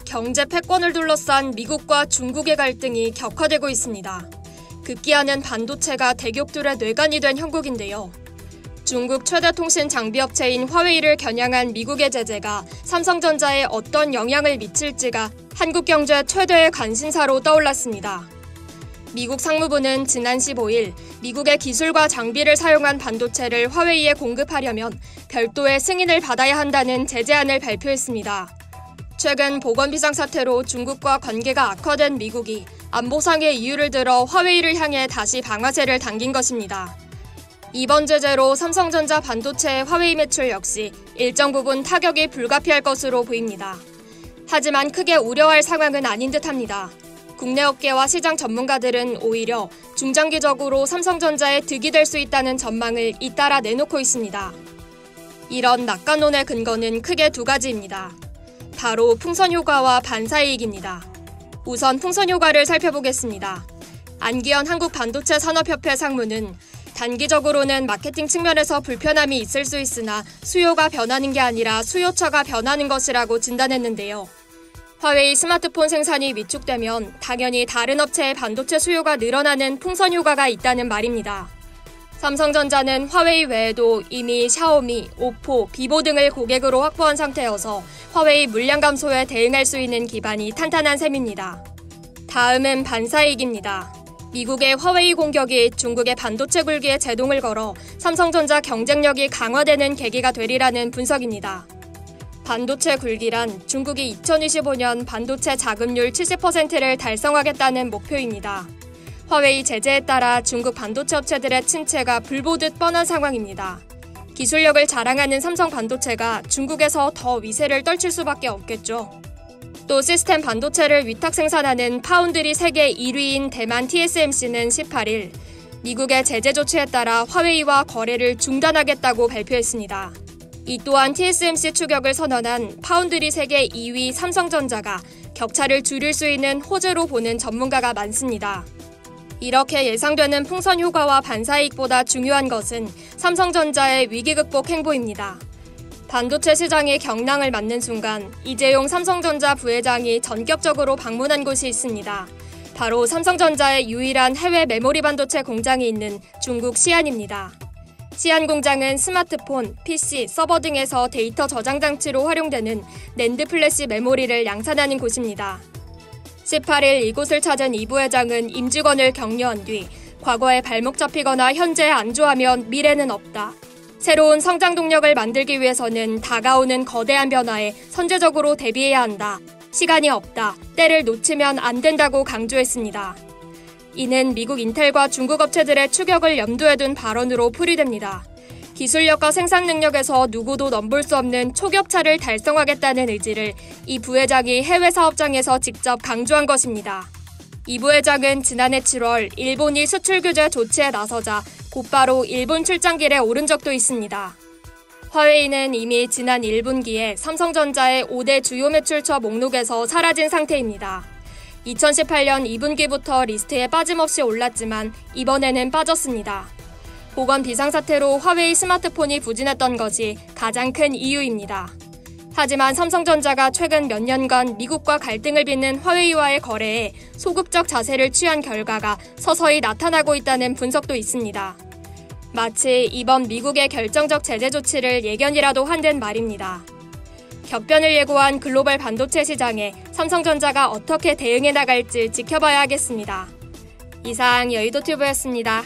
경제 패권을 둘러싼 미국과 중국의 갈등이 격화되고 있습니다. 급기야는 반도체가 대국들의 뇌관이 된 형국인데요. 중국 최대 통신 장비업체인 화웨이를 겨냥한 미국의 제재가 삼성전자에 어떤 영향을 미칠지가 한국 경제 최대의 관심사로 떠올랐습니다. 미국 상무부는 지난 15일 미국의 기술과 장비를 사용한 반도체를 화웨이에 공급하려면 별도의 승인을 받아야 한다는 제재안을 발표했습니다. 최근 보건 비상사태로 중국과 관계가 악화된 미국이 안보상의 이유를 들어 화웨이를 향해 다시 방아쇠를 당긴 것입니다. 이번 제재로 삼성전자 반도체의 화웨이 매출 역시 일정 부분 타격이 불가피할 것으로 보입니다. 하지만 크게 우려할 상황은 아닌 듯합니다. 국내 업계와 시장 전문가들은 오히려 중장기적으로 삼성전자에 득이 될 수 있다는 전망을 잇따라 내놓고 있습니다. 이런 낙관론의 근거는 크게 두 가지입니다. 바로 풍선 효과와 반사이익입니다. 우선 풍선 효과를 살펴보겠습니다. 안기현 한국반도체산업협회 상무는 단기적으로는 마케팅 측면에서 불편함이 있을 수 있으나 수요가 변하는 게 아니라 수요처가 변하는 것이라고 진단했는데요. 화웨이 스마트폰 생산이 위축되면 당연히 다른 업체의 반도체 수요가 늘어나는 풍선 효과가 있다는 말입니다. 삼성전자는 화웨이 외에도 이미 샤오미, 오포, 비보 등을 고객으로 확보한 상태여서 화웨이 물량 감소에 대응할 수 있는 기반이 탄탄한 셈입니다. 다음은 반사이익입니다. 미국의 화웨이 공격이 중국의 반도체 굴기에 제동을 걸어 삼성전자 경쟁력이 강화되는 계기가 되리라는 분석입니다. 반도체 굴기란 중국이 2025년 반도체 자금률 70%를 달성하겠다는 목표입니다. 화웨이 제재에 따라 중국 반도체 업체들의 침체가 불보듯 뻔한 상황입니다. 기술력을 자랑하는 삼성 반도체가 중국에서 더 위세를 떨칠 수밖에 없겠죠. 또 시스템 반도체를 위탁 생산하는 파운드리 세계 1위인 대만 TSMC는 18일 미국의 제재 조치에 따라 화웨이와 거래를 중단하겠다고 발표했습니다. 이 또한 TSMC 추격을 선언한 파운드리 세계 2위 삼성전자가 격차를 줄일 수 있는 호재로 보는 전문가가 많습니다. 이렇게 예상되는 풍선 효과와 반사이익보다 중요한 것은 삼성전자의 위기 극복 행보입니다. 반도체 시장이 경랑을 맞는 순간 이재용 삼성전자 부회장이 전격적으로 방문한 곳이 있습니다. 바로 삼성전자의 유일한 해외 메모리 반도체 공장이 있는 중국 시안입니다. 시안 공장은 스마트폰, PC, 서버 등에서 데이터 저장 장치로 활용되는 낸드 플래시 메모리를 양산하는 곳입니다. 18일 이곳을 찾은 이 부회장은 임직원을 격려한 뒤 과거에 발목 잡히거나 현재 안주하면 미래는 없다. 새로운 성장 동력을 만들기 위해서는 다가오는 거대한 변화에 선제적으로 대비해야 한다. 시간이 없다. 때를 놓치면 안 된다고 강조했습니다. 이는 미국 인텔과 중국 업체들의 추격을 염두에 둔 발언으로 풀이됩니다. 기술력과 생산 능력에서 누구도 넘볼 수 없는 초격차를 달성하겠다는 의지를 이 부회장이 해외 사업장에서 직접 강조한 것입니다. 이 부회장은 지난해 7월 일본이 수출 규제 조치에 나서자 곧바로 일본 출장길에 오른 적도 있습니다. 화웨이는 이미 지난 1분기에 삼성전자의 5대 주요 매출처 목록에서 사라진 상태입니다. 2018년 2분기부터 리스트에 빠짐없이 올랐지만 이번에는 빠졌습니다. 보건 비상사태로 화웨이 스마트폰이 부진했던 것이 가장 큰 이유입니다. 하지만 삼성전자가 최근 몇 년간 미국과 갈등을 빚는 화웨이와의 거래에 소극적 자세를 취한 결과가 서서히 나타나고 있다는 분석도 있습니다. 마치 이번 미국의 결정적 제재 조치를 예견이라도 한 듯 말입니다. 격변을 예고한 글로벌 반도체 시장에 삼성전자가 어떻게 대응해 나갈지 지켜봐야 하겠습니다. 이상 여의도튜브였습니다.